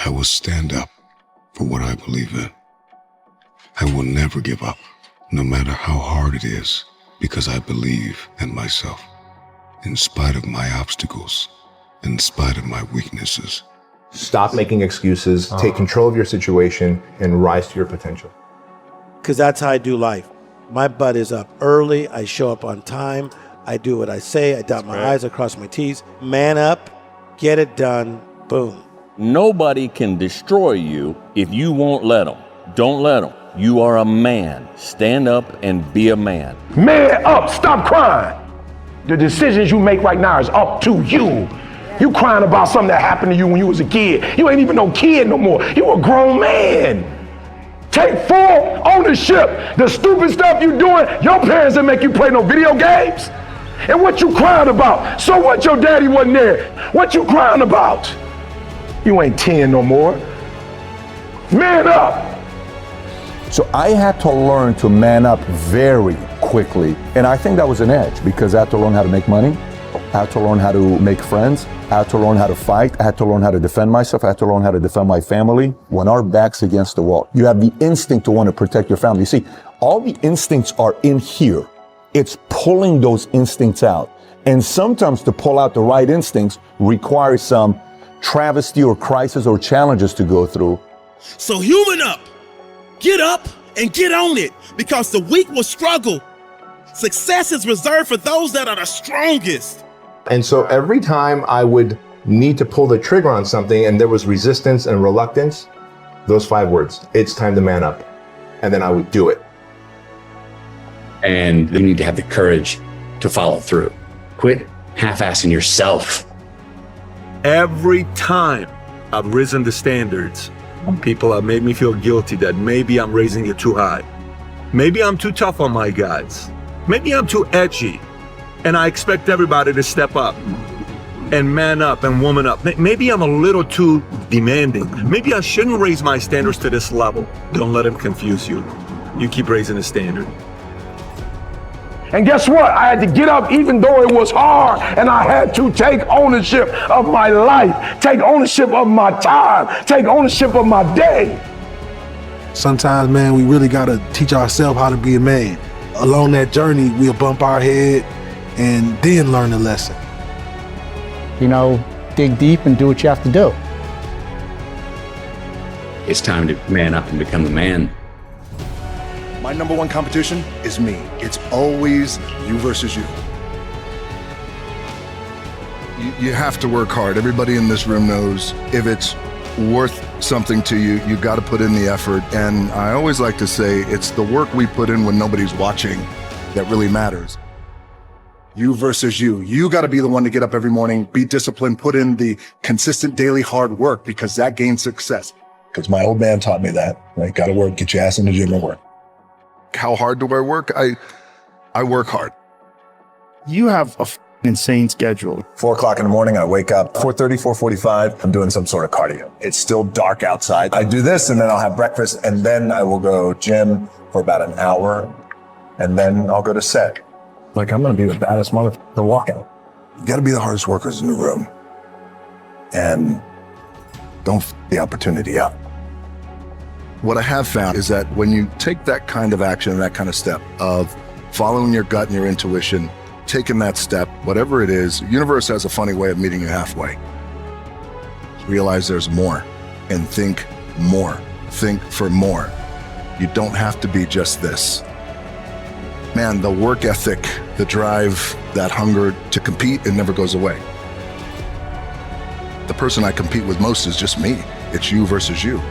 I will stand up for what I believe in. I will never give up, no matter how hard it is, because I believe in myself, in spite of my obstacles, in spite of my weaknesses. Stop making excuses, take control of your situation, and rise to your potential. Because that's how I do life. My butt is up early. I show up on time. I do what I say. I dot my I's, I cross my T's. Man up, get it done, boom. Nobody can destroy you if you won't let them. Don't let them. You are a man. Stand up and be a man. Man up, stop crying. The decisions you make right now is up to you. You crying about something that happened to you when you was a kid. You ain't even no kid no more. You a grown man. Take full ownership. The stupid stuff you doing, your parents didn't make you play no video games. And what you crying about? So what, your daddy wasn't there? What you crying about? You ain't 10 no more. Man up. So I had to learn to man up very quickly. And I think that was an edge because I had to learn how to make money. I had to learn how to make friends. I had to learn how to fight. I had to learn how to defend myself. I had to learn how to defend my family. When our back's against the wall, you have the instinct to want to protect your family. You see, all the instincts are in here. It's pulling those instincts out. And sometimes to pull out the right instincts requires some travesty or crisis or challenges to go through. So human up. Get up and get on it, because the weak will struggle. Success is reserved for those that are the strongest. And so every time I would need to pull the trigger on something and there was resistance and reluctance, those 5 words, it's time to man up. And then I would do it. And you need to have the courage to follow through. Quit half-assing yourself. Every time I've risen the standards, people have made me feel guilty that maybe I'm raising it too high. Maybe I'm too tough on my guys. Maybe I'm too edgy. And I expect everybody to step up and man up and woman up. Maybe I'm a little too demanding. Maybe I shouldn't raise my standards to this level. Don't let them confuse you. You keep raising the standard. And guess what? I had to get up even though it was hard, and I had to take ownership of my life, take ownership of my time, take ownership of my day. Sometimes, man, we really gotta teach ourselves how to be a man. Along that journey, we'll bump our head and then learn the lesson. You know, dig deep and do what you have to do. It's time to man up and become a man. My number one competition is me. It's always you versus you. You have to work hard. Everybody in this room knows if it's worth something to you, you got to put in the effort. And I always like to say it's the work we put in when nobody's watching that really matters. You versus you. You got to be the one to get up every morning, be disciplined, put in the consistent daily hard work, because that gains success. Because my old man taught me that, right? Got to work, get your ass in the gym and work. How hard do I work? I work hard. You have a insane schedule. 4 o'clock in the morning, I wake up. 4:30, 4:45, I'm doing some sort of cardio. It's still dark outside. I do this and then I'll have breakfast and then I will go gym for about an hour and then I'll go to set. Like I'm gonna be the baddest motherfucker to walk out. You gotta be the hardest workers in the room. And don't f the opportunity up. What I have found is that when you take that kind of action, that kind of step of following your gut and your intuition, taking that step, whatever it is, the universe has a funny way of meeting you halfway. Realize there's more and think more. Think for more. You don't have to be just this. Man, the work ethic, the drive, that hunger to compete, it never goes away. The person I compete with most is just me. It's you versus you.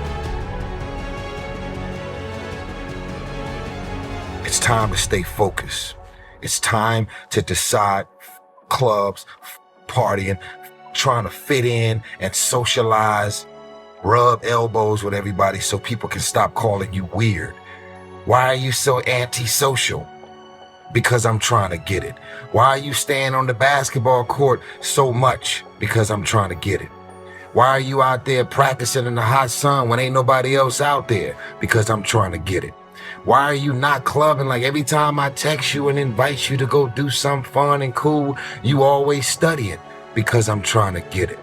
It's time to stay focused. It's time to decide clubs, partying, trying to fit in and socialize, rub elbows with everybody so people can stop calling you weird. Why are you so antisocial? Because I'm trying to get it. Why are you staying on the basketball court so much? Because I'm trying to get it. Why are you out there practicing in the hot sun when ain't nobody else out there? Because I'm trying to get it. Why are you not clubbing? Like every time I text you and invite you to go do something fun and cool, you always studying. Because I'm trying to get it.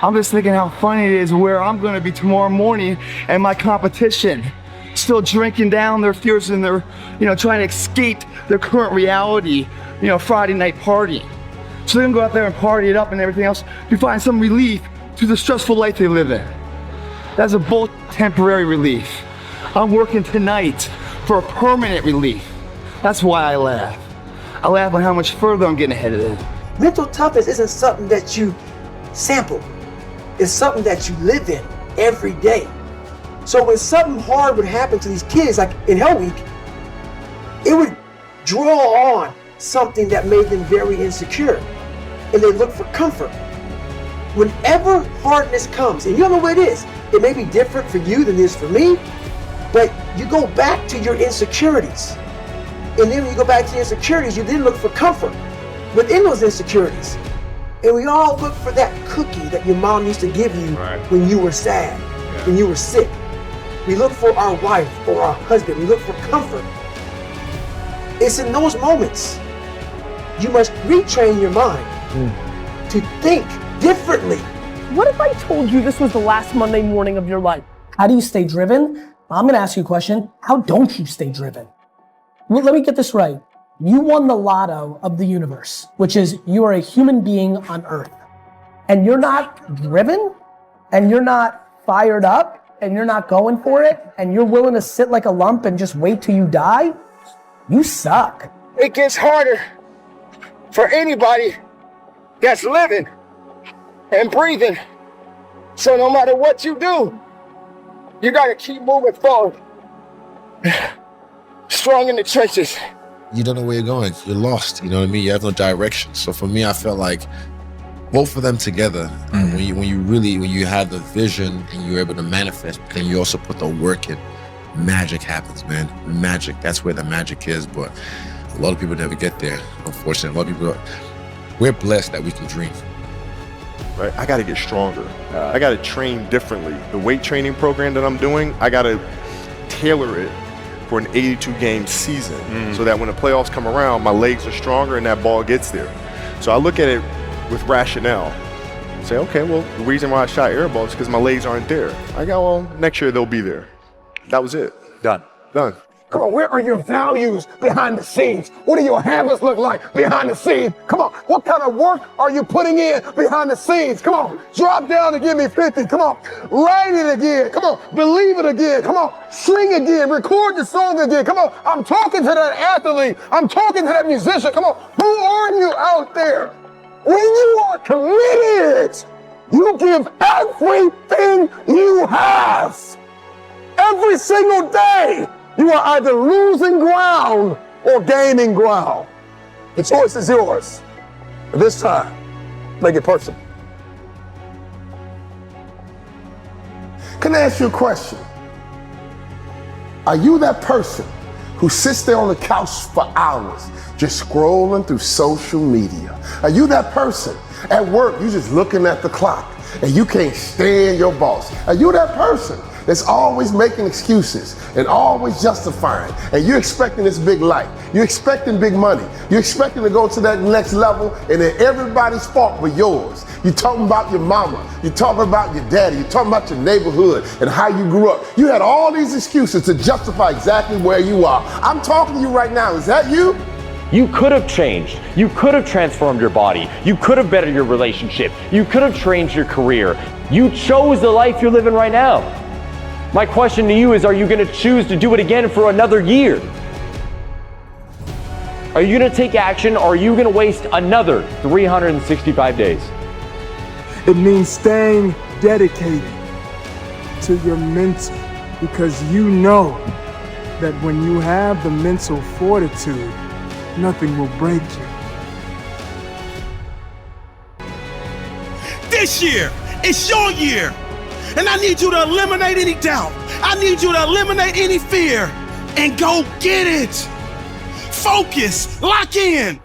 I'm just thinking how funny it is where I'm gonna be tomorrow morning and my competition still drinking down their fears and they're, trying to escape their current reality, Friday night party. So they're gonna go out there and party it up and everything else to find some relief to the stressful life they live in. That's a both temporary relief. I'm working tonight for a permanent relief. That's why I laugh. I laugh at how much further I'm getting ahead of them. Mental toughness isn't something that you sample. It's something that you live in every day. So when something hard would happen to these kids, like in Hell Week, it would draw on something that made them very insecure. And they look for comfort. Whenever hardness comes, and you don't know what it is, it may be different for you than it is for me, but you go back to your insecurities. And then when you go back to your insecurities, you then look for comfort within those insecurities. And we all look for that cookie that your mom used to give you when you were sad, when you were sick. We look for our wife or our husband. We look for comfort. It's in those moments you must retrain your mind to think differently. What if I told you this was the last Monday morning of your life? How do you stay driven? I'm gonna ask you a question. How don't you stay driven? Well, let me get this right. You won the lotto of the universe, which is you are a human being on Earth. And you're not driven, and you're not fired up, and you're not going for it, and you're willing to sit like a lump and just wait till you die, you suck. It gets harder for anybody that's living and breathing. So no matter what you do, you gotta keep moving forward. Strong in the trenches. You don't know where you're going. You're lost. You know what I mean? You have no direction. So for me, I felt like both of them together, when you have the vision and you're able to manifest, then you also put the work in, magic happens, man. Magic, that's where the magic is. But a lot of people never get there, unfortunately. A lot of people, we're blessed that we can dream. Right, I gotta get stronger. I gotta train differently. The weight training program that I'm doing, I gotta tailor it for an 82-game season so that when the playoffs come around, my legs are stronger and that ball gets there. So I look at it with rationale. Say, okay, well, the reason why I shot air balls is because my legs aren't there. I go, well, next year they'll be there. That was it. Done. Come on, where are your values behind the scenes? What do your habits look like behind the scenes? Come on, what kind of work are you putting in behind the scenes? Come on, drop down and give me 50. Come on, write it again. Come on, believe it again. Come on, sing again, record the song again. Come on, I'm talking to that athlete. I'm talking to that musician. Come on, who are you out there? When you are committed, you give everything you have. Every single day. You are either losing ground or gaining ground. The choice is yours. But this time, make it personal. Can I ask you a question? Are you that person who sits there on the couch for hours just scrolling through social media? Are you that person at work, you just looking at the clock and you can't stand your boss? Are you that person that's always making excuses and always justifying, and you're expecting this big life, you're expecting big money, you're expecting to go to that next level, and then everybody's fault but yours? You're talking about your mama, you're talking about your daddy, you're talking about your neighborhood and how you grew up. You had all these excuses to justify exactly where you are. I'm talking to you right now. Is that you? You could have changed. You could have transformed your body. You could have bettered your relationship. You could have changed your career. You chose the life you're living right now. My question to you is, are you going to choose to do it again for another year? Are you going to take action, or are you going to waste another 365 days? It means staying dedicated to your mental, because you know that when you have the mental fortitude, nothing will break you. This year, it's your year. And I need you to eliminate any doubt. I need you to eliminate any fear and go get it. Focus, lock in,